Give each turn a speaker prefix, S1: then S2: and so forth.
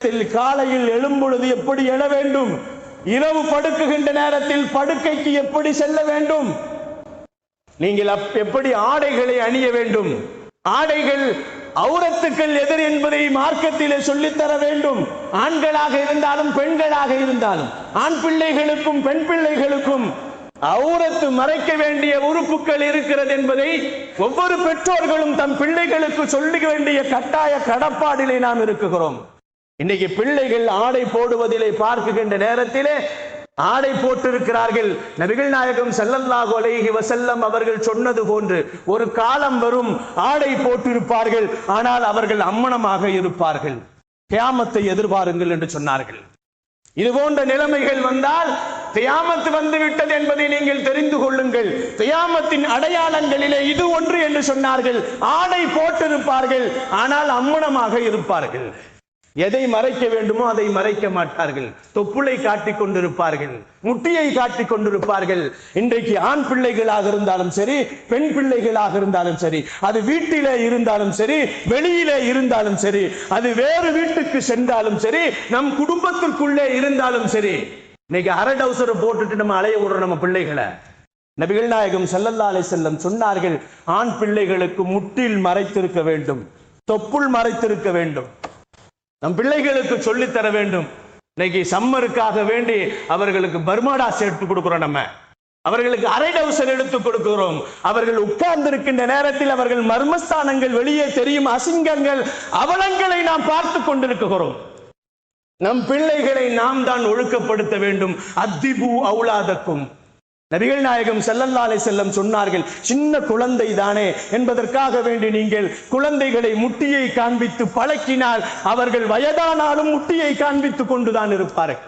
S1: காலையில் எழும்பொழுது எப்படி எழ வேண்டும், இரவு படுக்குகின்ற நேரத்தில் படுக்கைக்கு எப்படி செல்ல வேண்டும், நீங்கள் எப்படி ஆடைகளை அணிய வேண்டும், ஆடைகள் அவுரத்துக்கள் எதிர் என்பதை மார்க்கத்திலே சொல்லித்தர வேண்டும். ஆண்களாக இருந்தாலும் பெண்களாக இருந்தாலும், ஆண் பிள்ளைகளுக்கும் பெண் பிள்ளைகளுக்கும் அவுரத்து மறைக்க வேண்டிய உறுப்புகள் இருக்கிறது என்பதை ஒவ்வொரு பெற்றோர்களும் தம் பிள்ளைகளுக்கு சொல்ல வேண்டிய கட்டாய கடப்பாடிலே நாம் இருக்குகிறோம். இன்னைக்கு பிள்ளைகள் ஆடை போடுவதிலே பார்க்குகின்ற நேரத்திலே ஆடை போட்டிருக்கிறார்கள். நபிகள் நாயகம் ஸல்லல்லாஹு அலைஹி வஸல்லம் அவர்கள் சொன்னது போன்று ஒரு காலம் வரும், ஆடை போட்டிருப்பார்கள், ஆனால் அவர்கள் அம்மணமாக இருப்பார்கள். கியாமத்தை எதிர்பாருங்கள் என்று சொன்னார்கள். இது போன்ற நிலைமைகள் வந்தால் கியாமத் வந்து விட்டது என்பதை நீங்கள் தெரிந்து கொள்ளுங்கள். கியாமத்தின் அடையாளங்களிலே இது ஒன்று என்று சொன்னார்கள். ஆடை போட்டிருப்பார்கள், ஆனால் அம்மணமாக இருப்பார்கள். எதை மறைக்க வேண்டுமோ அதை மறைக்க மாட்டார்கள். தொப்புளை காட்டிக் கொண்டிருப்பார்கள், முட்டியை காட்டிக் கொண்டிருப்பார்கள். இன்றைக்கு ஆண் பிள்ளைகளாக இருந்தாலும் சரி, பெண் பிள்ளைகளாக இருந்தாலும் சரி, அது வீட்டிலே இருந்தாலும் சரி, வெளியிலே இருந்தாலும் சரி, அது வேறு வீட்டுக்கு சென்றாலும் சரி, நம் குடும்பத்திற்குள்ளே இருந்தாலும் சரி, இன்னைக்கு அரை டவுசரை போட்டுட்டு நம்ம அலைய விடுறோம் நம்ம பிள்ளைகளை. நபிகள் நாயகம் ஸல்லல்லாஹு அலைஹி வஸல்லம் சொன்னார்கள், ஆண் பிள்ளைகளுக்கு முட்டில் மறைத்திருக்க வேண்டும், தொப்புள் மறைத்திருக்க வேண்டும். நம் பிள்ளைகளுக்கு சொல்லித்தர வேண்டும். இன்னைக்கு சம்மருக்காக வேண்டி அவர்களுக்கு பர்மாடாஸ் எடுத்து கொடுக்கிறோம், நம்ம அவர்களுக்கு அரை டவுசர் எடுத்து கொடுக்கிறோம். அவர்கள் உட்கார்ந்து இருக்கின்ற நேரத்தில் அவர்கள் மர்மஸ்தானங்கள் வெளியே தெரியும், அசிங்கங்கள் அவலங்களை நாம் பார்த்து கொண்டிருக்கிறோம். நம் பிள்ளைகளை நாம் தான் ஒழுக்கப்படுத்த வேண்டும். அத்திபு அவுலாதக்கும். நபிகள் நாயகம் ஸல்லல்லாஹு அலைஹி வஸல்லம் சொன்னார்கள், சின்ன குழந்தை தானே என்பதற்காக வேண்டி நீங்கள் குழந்தைகளை முட்டியை காண்பித்து பழக்கினால் அவர்கள் வயதானாலும் முட்டியை காண்பித்துக் கொண்டுதான் இருப்பார்கள்.